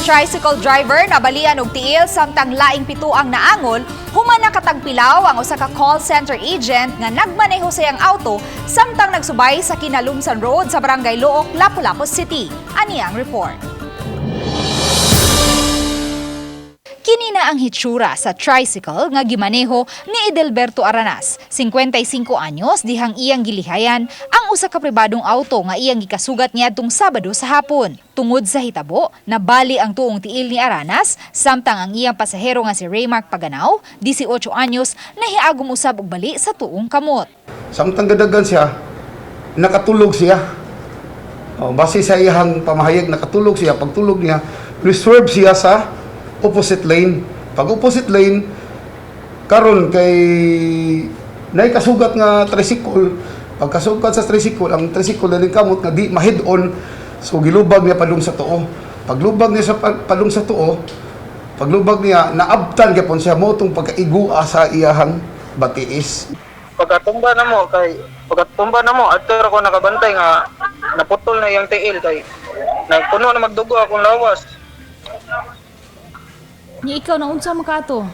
tricycle driver nabalian og tiil samtang laing pito ang naangol, human nakatagpilaw ang usa ka call center agent nga nagmaneho sa iyang auto samtang nagsubay sa Kinalumsan Road sa Barangay Luok, Lapu-Lapu City. Ani ang report. Kini na ang hitsura sa tricycle nga gimaneho ni Edelberto Aranas, 55 anyos, dihang iyang gilihayan ang usa ka pribadong auto nga iyang gikasugat niadtong Sabado sa hapon. Tungod sa hitabo, nabali ang tuong tiil ni Aranas, samtang ang iyang pasahero nga si Raymark Paganaw, 18 anyos, nahiagom usab og bali sa tuong kamot. Samtang gadagan siya, nakatulog siya. Base sa iyang pamahayag, nakatulog siya. Pagtulog niya, reswerve siya sa opposite lane. Pag opposite lane, karon kay naikasugat nga tricycle. Pag kasugat sa tricycle, ang tricycle na kamot nga di ma-head on, so gilubag niya padung sa tuo. Paglubag niya sa padung sa tuo, paglubag niya naabtan gyapon siya mo tong pagkaigua sa iyahang batiis. Pagkatumba na mo adto ako nakabantay nga naputol na iyang tiil kay nagpuno na magdugo akong lawas. Ni ikaw na unsa makato?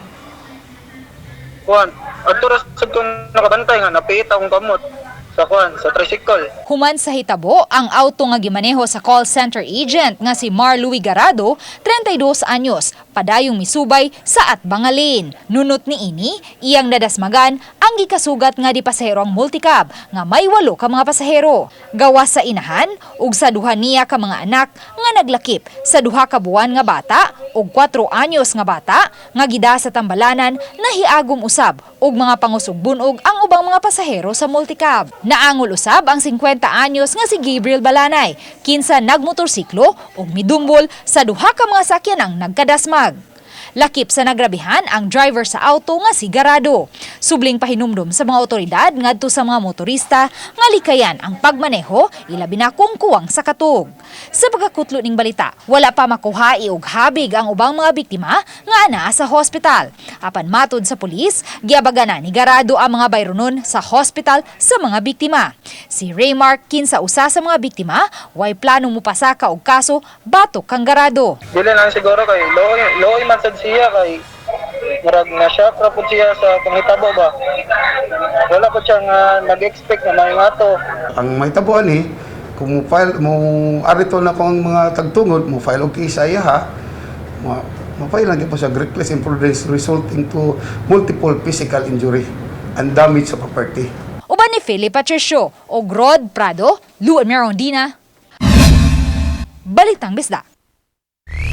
Kuan, adto ra sad ko nakabantay nga napiit akong kamot sa tricycle. Human sa hitabo, ang auto nga gimaneho sa call center agent nga si Mar Louis Garado, 32 anyos, padayong misubay sa Atbangalin. Nunot ni ini, iyang nadasmagan ang gikasugat nga di pasahero ang multicab nga may 8 ka mga pasahero. Gawas sa inahan ug sa duha niya ka mga anak nga naglakip sa 2 ka buwan nga bata ug 4 anyos nga bata nga gida sa tambalanan nahiagom usab ug mga pangusog bunog ang ubang mga pasahero sa multicab. Naangol usab ang 50 anyos nga si Gabriel Balanay, kinsa nagmotorsiklo ug midumbol sa 2 ka mga sakyan ang nagkadasmag. Lakip sa nagrabihan ang driver sa auto nga si Garado. Subling pahinumdum sa mga otoridad ngadto sa mga motorista nga likayan ang pagmaneho ilabi na kung kuwang sa katog. Sa pagkakutlo ning balita, wala pa makuhai og habig ang ubang mga biktima nga anaa sa hospital. Apan matud sa pulis, giabagan na ni Garado ang mga bayronon sa hospital sa mga biktima. Si Raymark, kinsa usa sa mga biktima, way planong mupasaka og kaso batok kang Garado. Dili lang siguro kay loy man sad siya kay murag na shock ra pud siya sa panghitabo ba. Wala ko siya nga nag-expect na may mato. Ang may tabuan kung mo arito na kung mga tagtungod, mo file og case iya ha. Mafile lang po sa reckless imprudence resulting to multiple physical injury and damage sa property. Uban ni Philip Patricio o Rod Prado, Luan Merondina, Balitang Bisda.